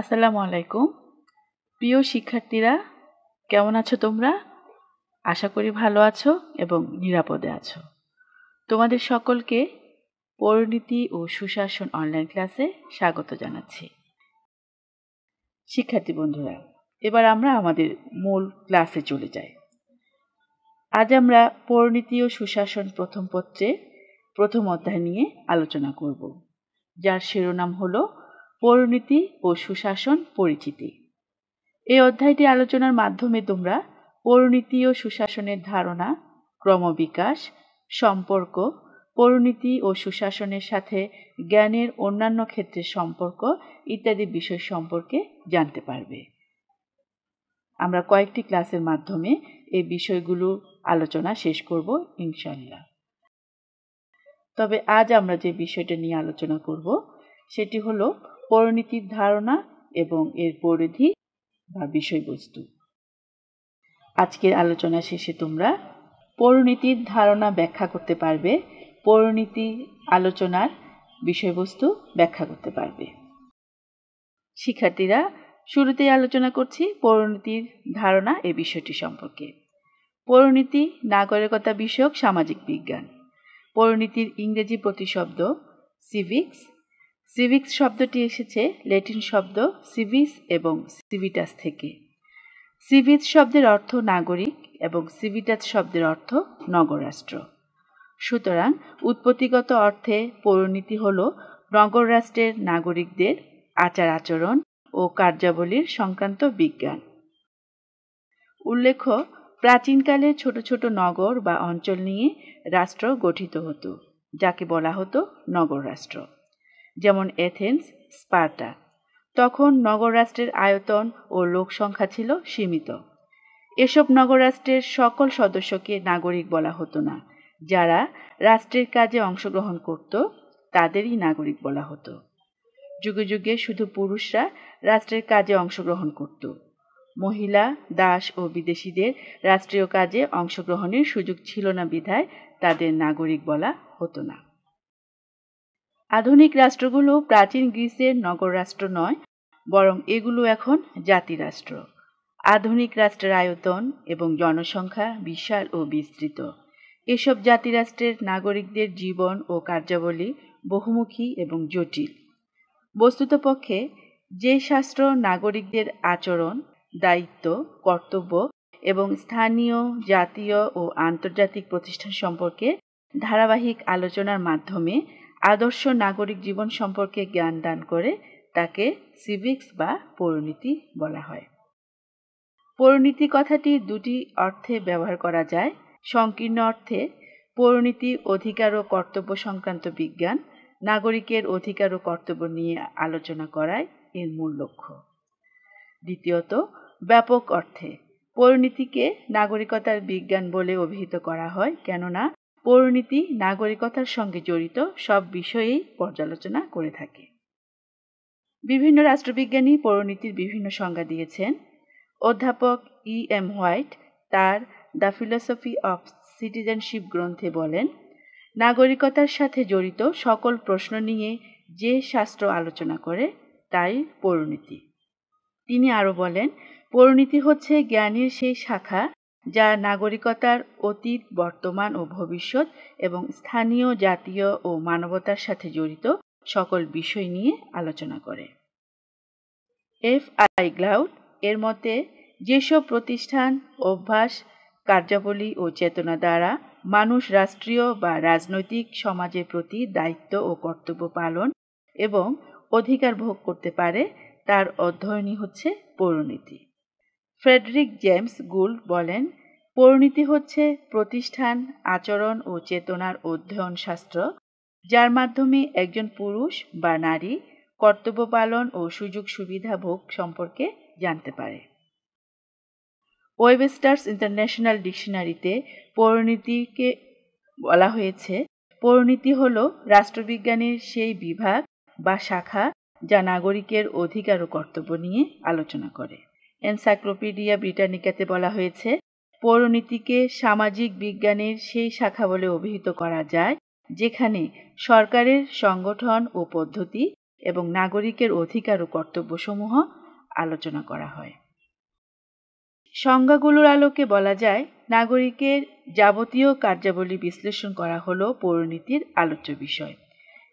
আসসালামু আলাইকুম। প্রিয় শিক্ষার্থীরা, কেমন আছো তোমরা? আশা করি ভালো আছো এবং নিরাপদে আছো। তোমাদের সকলকে পরিণীতি ও সুশাসন অনলাইন ক্লাসে স্বাগত জানাচ্ছি। শিক্ষার্থী বন্ধুরা, এবার আমরা আমাদের মূল ক্লাসে চলে যাই। আজ আমরা পরিণীতি ও সুশাসন প্রথম পত্রে প্রথম অধ্যায় নিয়ে আলোচনা করব, যার শিরোনাম হলো পরিণীতি ও সুশাসন পরিচিতি। এই অধ্যায়টি আলোচনার মাধ্যমে তোমরা পরিণীতি ও সুশাসনের ধারণা, ক্রমবিকাশ, সম্পর্ক, পরিণীতি ও সুশাসনের সাথে জ্ঞানের অন্যান্য ক্ষেত্রের সম্পর্ক ইত্যাদি বিষয় সম্পর্কে জানতে পারবে। আমরা কয়েকটি ক্লাসের মাধ্যমে এই বিষয়গুলো আলোচনা শেষ করব ইনশাআল্লাহ। তবে আজ আমরা যে বিষয়টা নিয়ে আলোচনা করব সেটি হলো পরিণীতির ধারণা এবং এর পরিধি বা বিষয়বস্তু। আজকের আলোচনা শেষে তোমরা পরিণীতির ধারণা ব্যাখ্যা করতে পারবে, পরিণীতি আলোচনার বিষয়বস্তু ব্যাখ্যা করতে পারবে। শিক্ষার্থীরা, শুরুতেই আলোচনা করছি পরিণীতির ধারণা এই বিষয়টি সম্পর্কে। পরিণীতি নাগরিকতা বিষয়ক সামাজিক বিজ্ঞান। পরিণীতির ইংরেজি প্রতিশব্দ সিভিক্স। সিভিক্স শব্দটি এসেছে ল্যাটিন শব্দ সিভিস এবং সিভিটাস থেকে। সিভিস শব্দের অর্থ নাগরিক এবং সিভিটাস শব্দের অর্থ নগররাষ্ট্র। সুতরাং উৎপত্তিগত অর্থে পরিণীতি হল নগররাষ্ট্রের নাগরিকদের আচার আচরণ ও কার্যাবলীর সংক্রান্ত বিজ্ঞান। উল্লেখ্য, প্রাচীনকালে ছোট ছোট নগর বা অঞ্চল নিয়ে রাষ্ট্র গঠিত হতো, যাকে বলা হতো নগররাষ্ট্র, যেমন এথেন্স, স্পার্টা। তখন নগররাষ্ট্রের আয়তন ও লোক সংখ্যা ছিল সীমিত। এসব নগররাষ্ট্রের সকল সদস্যকে নাগরিক বলা হতো না। যারা রাষ্ট্রের কাজে অংশগ্রহণ করত তাদেরই নাগরিক বলা হতো। যুগে যুগে শুধু পুরুষরা রাষ্ট্রের কাজে অংশগ্রহণ করত। মহিলা, দাস ও বিদেশিদের রাষ্ট্রীয় কাজে অংশগ্রহণের সুযোগ ছিল না বিধায় তাদের নাগরিক বলা হতো না। আধুনিক রাষ্ট্রগুলো প্রাচীন গ্রিসের নগররাষ্ট্র নয়, বরং এগুলো এখন জাতিরাষ্ট্র। আধুনিক রাষ্ট্রের আয়তন এবং জনসংখ্যা বিশাল ও বিস্তৃত। এসব জাতিরাষ্ট্রের নাগরিকদের জীবন ও কার্যাবলী বহুমুখী এবং জটিল। বস্তুতপক্ষে যে শাস্ত্র নাগরিকদের আচরণ, দায়িত্ব, কর্তব্য এবং স্থানীয়, জাতীয় ও আন্তর্জাতিক প্রতিষ্ঠান সম্পর্কে ধারাবাহিক আলোচনার মাধ্যমে আদর্শ নাগরিক জীবন সম্পর্কে জ্ঞান দান করে তাকে সিভিক্স বা পরিণীতি বলা হয়। পরিণীতি কথাটি দুটি অর্থে ব্যবহার করা যায়। সংকীর্ণ অর্থে পরিণীতি অধিকার ও কর্তব্য সংক্রান্ত বিজ্ঞান, নাগরিকের অধিকার ও কর্তব্য নিয়ে আলোচনা করাই এর মূল লক্ষ্য। দ্বিতীয়ত, ব্যাপক অর্থে পরিণীতিকে নাগরিকতার বিজ্ঞান বলে অভিহিত করা হয়, কেননা পরিণীতি নাগরিকতার সঙ্গে জড়িত সব বিষয়েই পর্যালোচনা করে থাকে। বিভিন্ন রাষ্ট্রবিজ্ঞানী পরিণীতির বিভিন্ন সংজ্ঞা দিয়েছেন। অধ্যাপক E.M. হোয়াইট তার দ্য ফিলসফি অফ সিটিজেনশিপ গ্রন্থে বলেন, নাগরিকতার সাথে জড়িত সকল প্রশ্ন নিয়ে যে শাস্ত্র আলোচনা করে তাই পরিণীতি। তিনি আরও বলেন, পরিণীতি হচ্ছে জ্ঞানের সেই শাখা যা নাগরিকতার অতীত, বর্তমান ও ভবিষ্যৎ এবং স্থানীয়, জাতীয় ও মানবতার সাথে জড়িত সকল বিষয় নিয়ে আলোচনা করে। F.I. গ্লাউড এর মতে, যেসব প্রতিষ্ঠান, অভ্যাস, কার্যাবলী ও চেতনা দ্বারা মানুষ রাষ্ট্রীয় বা রাজনৈতিক সমাজের প্রতি দায়িত্ব ও কর্তব্য পালন এবং অধিকার ভোগ করতে পারে তার অধ্যয়নই হচ্ছে পরিণীতি। ফ্রেডরিক জেমস গুল্ড বলেন, পরিণীতি হচ্ছে প্রতিষ্ঠান, আচরণ ও চেতনার অধ্যয়ন শাস্ত্র, যার মাধ্যমে একজন পুরুষ বা নারী কর্তব্য পালন ও সুযোগ সুবিধা ভোগ সম্পর্কে জানতে পারে। ওয়েবস্টার্স ইন্টারন্যাশনাল ডিকশনারিতে পরিণীতিকে বলা হয়েছে, পরিণীতি হল রাষ্ট্রবিজ্ঞানের সেই বিভাগ বা শাখা যা নাগরিকের অধিকার ও কর্তব্য নিয়ে আলোচনা করে। এনসাইক্লোপিডিয়া ব্রিটানিকাতে বলা হয়েছে, পরিণীতিকে সামাজিক বিজ্ঞানের সেই শাখা বলে অভিহিত করা যায় যেখানে সরকারের সংগঠন ও পদ্ধতি এবং নাগরিকের অধিকার ও কর্তব্যসমূহ আলোচনা করা হয়। সংজ্ঞাগুলোর আলোকে বলা যায়, নাগরিকের যাবতীয় কার্যাবলী বিশ্লেষণ করা হলো পৌরনীতির আলোচ্য বিষয়।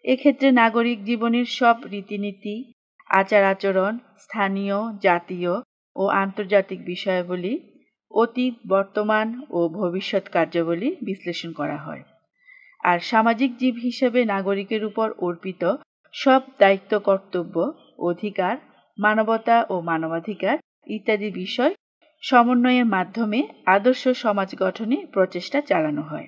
এক্ষেত্রে নাগরিক জীবনের সব রীতিনীতি, আচার আচরণ, স্থানীয়, জাতীয় ও আন্তর্জাতিক বিষয়াবলী, অতীত, বর্তমান ও ভবিষ্যৎ কার্যাবলী বিশ্লেষণ করা হয়। আর সামাজিক জীব হিসেবে নাগরিকের উপর অর্পিত সব দায়িত্ব, কর্তব্য, অধিকার, মানবতা ও মানবাধিকার ইত্যাদি বিষয় সমন্বয়ের মাধ্যমে আদর্শ সমাজ গঠনে প্রচেষ্টা চালানো হয়।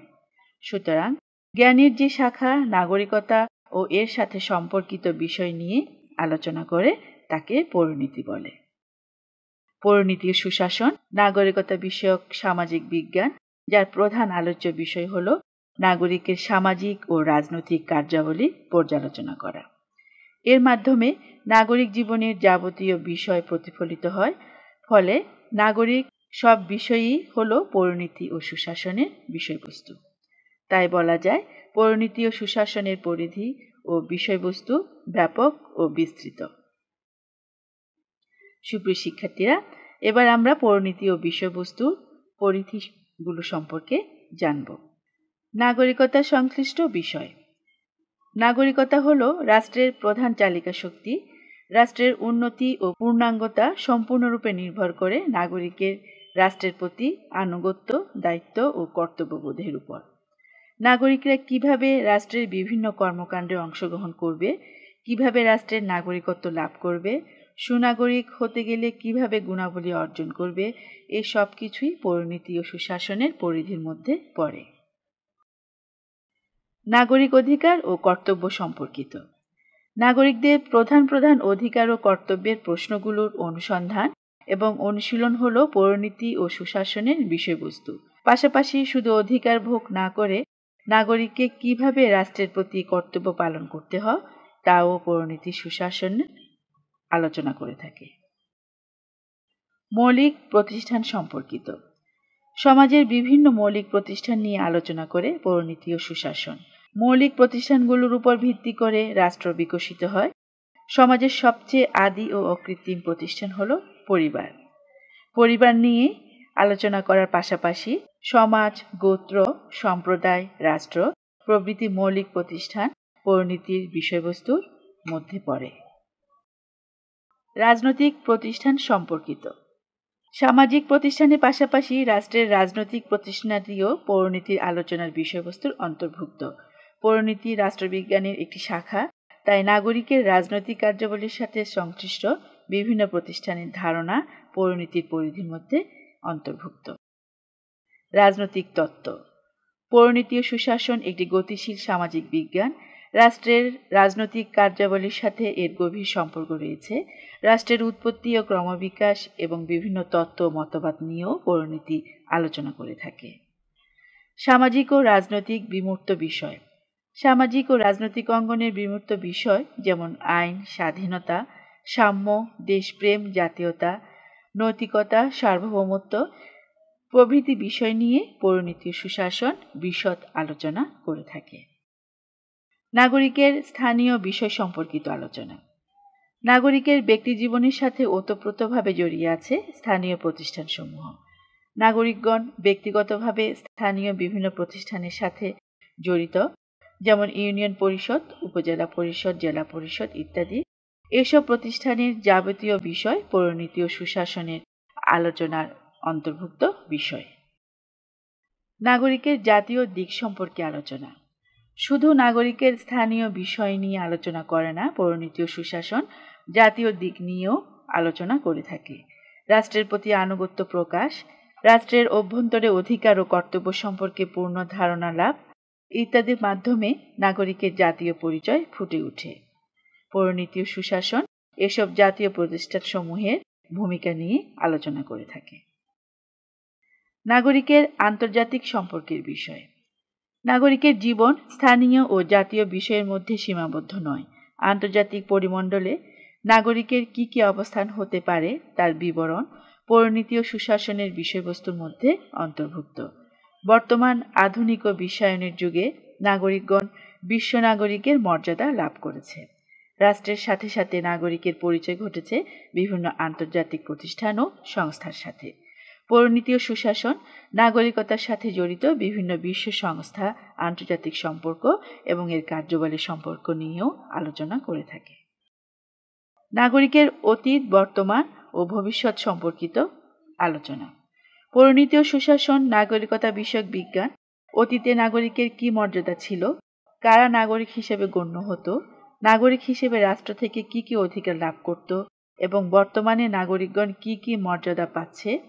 সুতরাং জ্ঞানের যে শাখা নাগরিকতা ও এর সাথে সম্পর্কিত বিষয় নিয়ে আলোচনা করে তাকে পৌরনীতি বলে। পৌরনীতি ও সুশাসন নাগরিকতা বিষয়ক সামাজিক বিজ্ঞান, যার প্রধান আলোচ্য বিষয় হল নাগরিকের সামাজিক ও রাজনৈতিক কার্যাবলী পর্যালোচনা করা। এর মাধ্যমে নাগরিক জীবনের যাবতীয় বিষয় প্রতিফলিত হয়। ফলে নাগরিক সব বিষয়ই হল পৌরনীতি ও সুশাসনের বিষয়বস্তু। তাই বলা যায়, পৌরনীতি ও সুশাসনের পরিধি ও বিষয়বস্তু ব্যাপক ও বিস্তৃত। সুপ্রিয় শিক্ষার্থীরা, এবার আমরা পৌরনীতি ও বিষয়বস্তু পরিধিগুলো সম্পর্কে জানব। নাগরিকতা সংশ্লিষ্ট বিষয়। নাগরিকতা হল রাষ্ট্রের প্রধান চালিকা শক্তি। রাষ্ট্রের উন্নতি ও পূর্ণাঙ্গতা সম্পূর্ণরূপে নির্ভর করে নাগরিকের রাষ্ট্রের প্রতি আনুগত্য, দায়িত্ব ও কর্তব্যবোধের উপর। নাগরিকরা কিভাবে রাষ্ট্রের বিভিন্ন কর্মকাণ্ডে অংশগ্রহণ করবে, কিভাবে রাষ্ট্রের নাগরিকত্ব লাভ করবে, সুনাগরিক হতে গেলে কিভাবে গুণাবলী অর্জন করবে, এই সব কিছুই পৌরনীতি ও সুশাসনের পরিধির মধ্যে পড়ে। নাগরিক অধিকার ও কর্তব্য সম্পর্কিত। নাগরিকদের প্রধান প্রধান অধিকার ও কর্তব্যের প্রশ্নগুলোর অনুসন্ধান এবং অনুশীলন হল পৌরনীতি ও সুশাসনের বিষয়বস্তু। পাশাপাশি শুধু অধিকার ভোগ না করে নাগরিককে কিভাবে রাষ্ট্রের প্রতি কর্তব্য পালন করতে হয় তাও পৌরনীতি সুশাসন আলোচনা করে থাকে। মৌলিক প্রতিষ্ঠান সম্পর্কিত। সমাজের বিভিন্ন মৌলিক প্রতিষ্ঠান নিয়ে আলোচনা করে পৌরনীতি ও সুশাসন। মৌলিক প্রতিষ্ঠানগুলোর উপর ভিত্তি করে রাষ্ট্র বিকশিত হয়। সমাজের সবচেয়ে আদি ও অকৃত্রিম প্রতিষ্ঠান হল পরিবার। পরিবার নিয়ে আলোচনা করার পাশাপাশি সমাজ, গোত্র, সম্প্রদায়, রাষ্ট্র প্রভৃতি মৌলিক প্রতিষ্ঠান পৌরনীতির বিষয়বস্তুর মধ্যে পড়ে। রাজনৈতিক প্রতিষ্ঠান সম্পর্কিত। সামাজিক প্রতিষ্ঠানের পাশাপাশি রাষ্ট্রের রাজনৈতিক প্রতিষ্ঠানটিও পৌরনীতির আলোচনার বিষয়বস্তুর অন্তর্ভুক্ত। পৌরনীতি রাষ্ট্রবিজ্ঞানের একটি শাখা, তাই নাগরিকের রাজনৈতিক কার্যাবলীর সাথে সংশ্লিষ্ট বিভিন্ন প্রতিষ্ঠানের ধারণা পৌরনীতির পরিধির মধ্যে অন্তর্ভুক্ত। রাজনৈতিক তত্ত্ব। পৌরনীতি ও সুশাসন একটি গতিশীল সামাজিক বিজ্ঞান। রাষ্ট্রের রাজনৈতিক কার্যাবলীর সাথে এর গভীর সম্পর্ক রয়েছে। রাষ্ট্রের উৎপত্তি ও ক্রমবিকাশ এবং বিভিন্ন তত্ত্ব ও মতবাদ নিয়েও পৌরনীতি আলোচনা করে থাকে। সামাজিক ও রাজনৈতিক বিমূর্ত বিষয়। সামাজিক ও রাজনৈতিক অঙ্গনের বিমূর্ত বিষয় যেমন আইন, স্বাধীনতা, সাম্য, দেশপ্রেম, জাতীয়তা, নৈতিকতা, সার্বভৌমত্ব প্রভৃতি বিষয় নিয়ে পৌরনীতি ও সুশাসন বিশদ আলোচনা করে থাকে। নাগরিকের স্থানীয় বিষয় সম্পর্কিত আলোচনা। নাগরিকের ব্যক্তিজীবনের সাথে ওতপ্রোতভাবে জড়িয়ে আছে স্থানীয় প্রতিষ্ঠানসমূহ। নাগরিকগণ ব্যক্তিগতভাবে স্থানীয় বিভিন্ন প্রতিষ্ঠানের সাথে জড়িত, যেমন ইউনিয়ন পরিষদ, উপজেলা পরিষদ, জেলা পরিষদ ইত্যাদি। এসব প্রতিষ্ঠানের যাবতীয় বিষয় পৌরনীতি ও সুশাসনের আলোচনার অন্তর্ভুক্ত বিষয়। নাগরিকের জাতীয় দিক সম্পর্কে আলোচনা। শুধু নাগরিকের স্থানীয় বিষয় নিয়ে আলোচনা করে না, পৌরনীতি ও সুশাসন জাতীয় দিক নিয়েও আলোচনা করে থাকে। রাষ্ট্রের প্রতি আনুগত্য প্রকাশ, রাষ্ট্রের অভ্যন্তরে অধিকার ও কর্তব্য সম্পর্কে পূর্ণ ধারণা লাভ ইত্যাদির মাধ্যমে নাগরিকের জাতীয় পরিচয় ফুটে ওঠে। পৌরনীতি ও সুশাসন এসব জাতীয় প্রতিষ্ঠানসমূহের ভূমিকা নিয়ে আলোচনা করে থাকে। নাগরিকের আন্তর্জাতিক সম্পর্কের বিষয়। নাগরিকের জীবন স্থানীয় ও জাতীয় বিষয়ের মধ্যে সীমাবদ্ধ নয়। আন্তর্জাতিক পরিমণ্ডলে নাগরিকের কি কি অবস্থান হতে পারে তার বিবরণ পৌরনীতি ও সুশাসনের বিষয়বস্তুর মধ্যে অন্তর্ভুক্ত। বর্তমান আধুনিক ও বিশ্বায়নের যুগে নাগরিকগণ বিশ্ব নাগরিকের মর্যাদা লাভ করেছে। রাষ্ট্রের সাথে সাথে নাগরিকের পরিচয় ঘটেছে বিভিন্ন আন্তর্জাতিক প্রতিষ্ঠান ও সংস্থার সাথে। পৌরনীতি ও সুশাসন নাগরিকতার সাথে জড়িত বিভিন্ন বিশ্ব সংস্থা, আন্তর্জাতিক সম্পর্ক এবং এর কার্যাবলী সম্পর্ক নিয়েও আলোচনা করে থাকে। নাগরিকের অতীত, বর্তমান ও ভবিষ্যৎ সম্পর্কিত আলোচনা। পৌরনীতি ও সুশাসন নাগরিকতা বিষয়ক বিজ্ঞান। অতীতে নাগরিকের কি মর্যাদা ছিল, কারা নাগরিক হিসেবে গণ্য হতো, নাগরিক হিসেবে রাষ্ট্র থেকে কি কি অধিকার লাভ করত এবং বর্তমানে নাগরিকগণ কি কি মর্যাদা পাচ্ছে,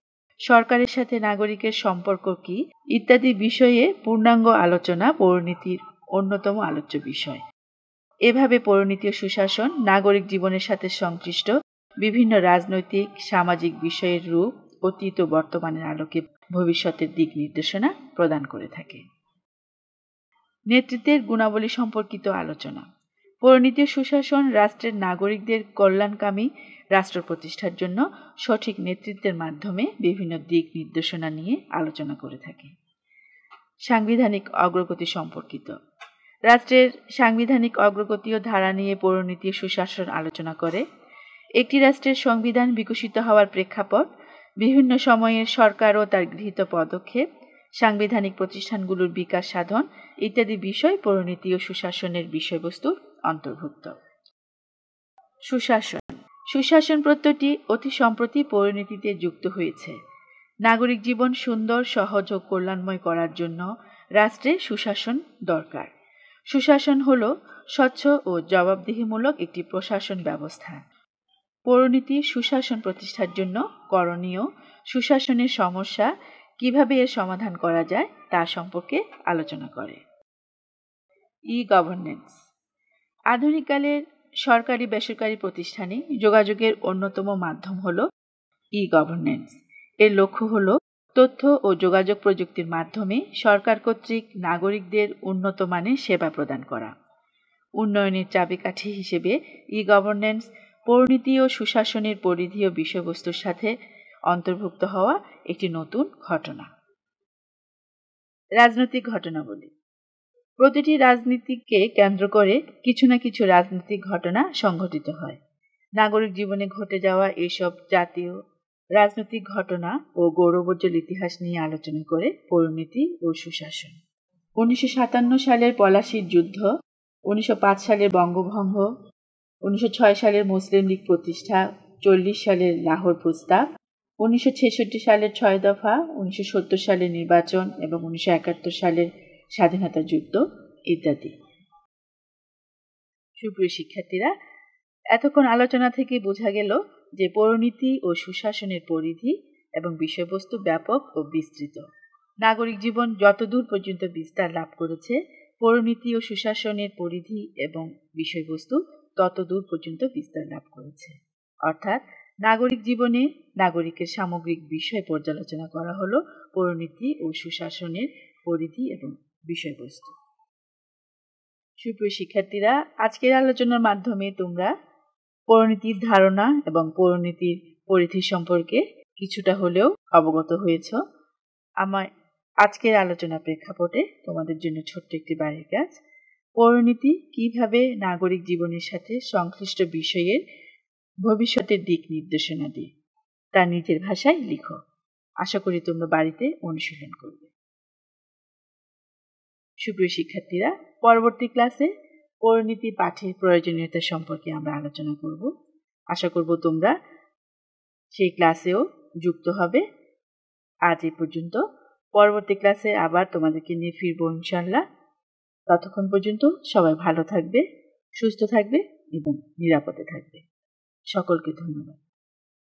সরকারের সাথে নাগরিকের সম্পর্ক কি ইত্যাদি বিষয়ে পূর্ণাঙ্গ আলোচনা পৌরনীতির অন্যতম আলোচ্য বিষয়। এভাবে পৌরনীতি ও সুশাসন নাগরিক জীবনের সাথে সংশ্লিষ্ট বিভিন্ন রাজনৈতিক, সামাজিক বিষয়ের রূপ, অতীত ও বর্তমানের আলোকে ভবিষ্যতের দিক নির্দেশনা প্রদান করে থাকে। নেতৃত্বের গুণাবলী সম্পর্কিত আলোচনা। পৌরনীতি ও সুশাসন রাষ্ট্রের নাগরিকদের কল্যাণকামী রাষ্ট্র প্রতিষ্ঠার জন্য সঠিক নেতৃত্বের মাধ্যমে বিভিন্ন দিক নির্দেশনা নিয়ে আলোচনা করে থাকে। সাংবিধানিক অগ্রগতি সম্পর্কিত। রাষ্ট্রের সাংবিধানিক অগ্রগতি ও ধারা নিয়ে পৌরনীতি ও সুশাসন আলোচনা করে। একটি রাষ্ট্রের সংবিধান বিকশিত হওয়ার প্রেক্ষাপট, বিভিন্ন সময়ের সরকার ও তার গৃহীত পদক্ষেপ, সাংবিধানিক প্রতিষ্ঠানগুলোর বিকাশ সাধন ইত্যাদি বিষয় পৌরনীতি ও সুশাসনের বিষয়বস্তুর অন্তর্ভুক্ত। সুশাসন। সুশাসন প্রত্যয়টি অতি সম্প্রতি পৌরনীতিতে যুক্ত হয়েছে। নাগরিক জীবন সুন্দর, সহজ ও কল্যাণময় করার জন্য রাষ্ট্রে সুশাসন দরকার। সুশাসন হল স্বচ্ছ ও জবাবদিহিমূলক একটি প্রশাসন ব্যবস্থা। পৌরনীতি সুশাসন প্রতিষ্ঠার জন্য করণীয়, সুশাসনের সমস্যা, কিভাবে এর সমাধান করা যায় তা সম্পর্কে আলোচনা করে। ই-গভর্নেন্স। আধুনিককালের সরকারি বেসরকারি প্রতিষ্ঠানে যোগাযোগের অন্যতম মাধ্যম হল ই-গভর্নেন্স। এর লক্ষ্য হল তথ্য ও যোগাযোগ প্রযুক্তির মাধ্যমে সরকার কর্তৃক নাগরিকদের উন্নত মানের সেবা প্রদান করা। উন্নয়নের চাবিকাঠি হিসেবে ই-গভর্নেন্স পৌরনীতি ও সুশাসনের পরিধি ও বিষয়বস্তুর সাথে অন্তর্ভুক্ত হওয়া একটি নতুন ঘটনা। রাজনৈতিক ঘটনাবলী। প্রতিটি রাজনীতিকে কেন্দ্র করে কিছু না কিছু রাজনৈতিক ঘটনা সংঘটিত হয়। নাগরিক জীবনে ঘটে যাওয়া এইসব জাতীয় রাজনৈতিক ঘটনা ও গৌরবোজ্জ্বল ইতিহাস নিয়ে আলোচনা করে পৌরনীতি ও সুশাসন। 1957 সালের পলাশীর যুদ্ধ, 1905 সালের বঙ্গভঙ্গ, 1906 সালের মুসলিম লীগ প্রতিষ্ঠা, 40 সালের লাহোর প্রস্তাব, 1966 সালের 6 দফা, 1970 সালের নির্বাচন এবং 1971 সালের স্বাধীনতা যুদ্ধ ইত্যাদি। সুপ্রিয় শিক্ষার্থীরা, এতক্ষণ আলোচনা থেকে বোঝা গেল যে পৌরনীতি ও সুশাসনের পরিধি এবং বিষয়বস্তু ব্যাপক ও বিস্তৃত। নাগরিক জীবন যতদূর পর্যন্ত বিস্তার লাভ করেছে, পৌরনীতি ও সুশাসনের পরিধি এবং বিষয়বস্তু ততদূর পর্যন্ত বিস্তার লাভ করেছে। অর্থাৎ নাগরিক জীবনে নাগরিকের সামগ্রিক বিষয় পর্যালোচনা করা হলো পৌরনীতি ও সুশাসনের পরিধি এবং বিষয়বস্তু। সুপ্রিয় শিক্ষার্থীরা, আজকের আলোচনার মাধ্যমে তোমরা পৌরনীতির ধারণা এবং পৌরনীতির পরিধি সম্পর্কে কিছুটা হলেও অবগত হয়েছ। আমার আজকের আলোচনার প্রেক্ষাপটে তোমাদের জন্য ছোট্ট একটি বাড়ির কাজ। পৌরনীতি কিভাবে নাগরিক জীবনের সাথে সংশ্লিষ্ট বিষয়ের ভবিষ্যতের দিক নির্দেশনা দিয়ে তা নিজের ভাষায় লিখো। আশা করি তোমরা বাড়িতে অনুশীলন করবে। সুপ্রিয় শিক্ষার্থীরা, পরবর্তী ক্লাসে পৌরনীতি পাঠের প্রয়োজনীয়তা সম্পর্কে আমরা আলোচনা করব। আশা করব তোমরা সেই ক্লাসেও যুক্ত হবে। আজ এই পর্যন্ত। পরবর্তী ক্লাসে আবার তোমাদেরকে নিয়ে ফিরবো ইনশাআল্লাহ। ততক্ষণ পর্যন্ত সবাই ভালো থাকবে, সুস্থ থাকবে এবং নিরাপদে থাকবে। সকলকে ধন্যবাদ।